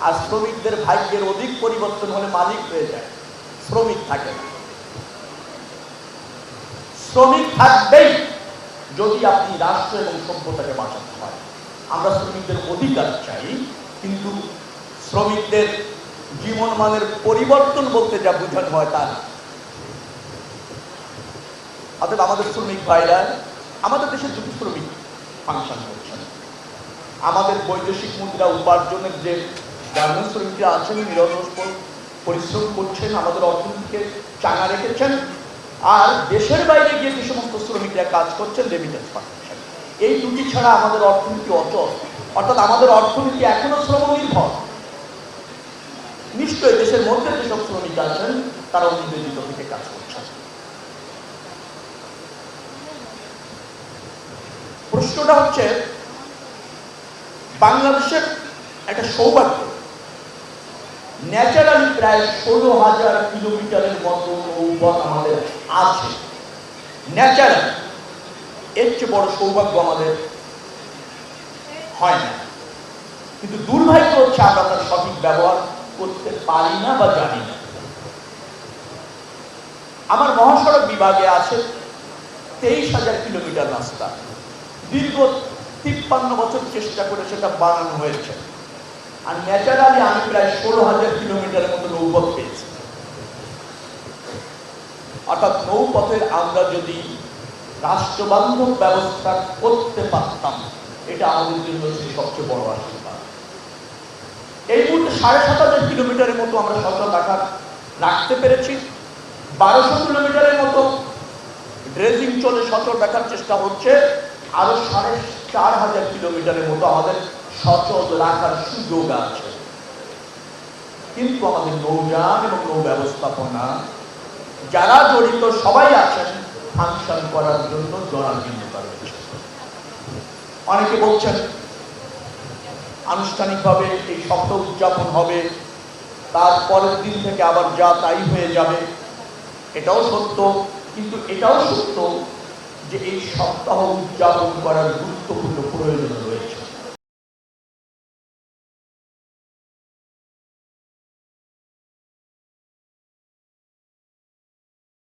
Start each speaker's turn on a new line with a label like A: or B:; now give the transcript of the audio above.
A: আর শ্রমিকদের ভাগ্যের অধিক পরিবর্তন হলে মালিক হয়ে যায়, শ্রমিক থাকে না। শ্রমিক থাকবেই যদি আপনি রাষ্ট্র এবং সভ্যতাকে বাঁচাতে হয়। আমরা শ্রমিকদের অধিকার চাই, কিন্তু শ্রমিকদের জীবনমানের পরিবর্তন বলতে যা বোঝানো হয় তা না। অর্থাৎ আমাদের শ্রমিক ভাইরা, আমাদের দেশের দুটি শ্রমিক ফাংশন করছেন। আমাদের বৈদেশিক মুদ্রা উপার্জনের যে গার্মেন্টস শ্রমিকরা আছেন, নিরলস পরিশ্রম করছেন, আমাদের অর্থনীতিকে চাঙা রেখেছেন। আর দেশের বাইরে গিয়ে যে সমস্ত শ্রমিকরা কাজ করছেন, রেমিটেন্স পাঠাচ্ছেন। এই দুটি ছাড়া আমাদের অর্থনীতি অচল। অর্থাৎ আমাদের অর্থনীতি এখনো শ্রম নির্ভর। নিশ্চয়ই দেশের মধ্যে যেসব শ্রমিক আছেন তারা নিবেদিত থেকে কাজ করছেন। প্রশ্নটা হচ্ছে, বাংলাদেশের একটা সৌভাগ্য, ন্যাচারালি প্রায় 16,000 কিলোমিটারের মতো নৌপথ আমাদের আছে। ন্যাচারাল, এর চেয়ে বড় সৌভাগ্য আমাদের হয় না। কিন্তু দুর্ভাগ্য হচ্ছে আমরা তার সঠিক ব্যবহার করতে পারি না বা জানি না। আমার মহাসড়ক বিভাগে আছে 23,000 কিলোমিটার রাস্তা। দীর্ঘ 53 বছর চেষ্টা করে সেটা বানানো হয়েছে। আর ন্যাচারালি আমি প্রায় 16,000 কিলোমিটারের মতো নৌপথ পেয়েছি। অর্থাৎ নৌপথের আমরা যদি রাষ্ট্রবান্ধব ব্যবস্থা করতে পারতাম, এটা আমাদের জন্য সবচেয়ে বড় আশীর্বাদ। এই মুহূর্তে 7,500 কিলোমিটারের মতো আমরা সচল রাখতে পেরেছি। 1200 কিলোমিটারের মতো ড্রেজিং চলে সচল রাখার চেষ্টা হচ্ছে। আরো 4,500 কিলোমিটারের মতো আমাদের সচল রাখার সুযোগ আছে। কিন্তু আমাদের নৌযান এবং নৌ ব্যবস্থাপনা যারা জড়িত সবাই আছেন ফাংশন করার জন্য জরাজীর্ণতা রয়েছে। অনেকে বলছেন আনুষ্ঠানিকভাবে এই সপ্তাহ উদযাপন হবে, তারপরের দিন থেকে আবার যা তাই হয়ে যাবে। এটাও সত্য, কিন্তু এটাও সত্য যে এই সপ্তাহ উদযাপন করার গুরুত্বপূর্ণ প্রয়োজন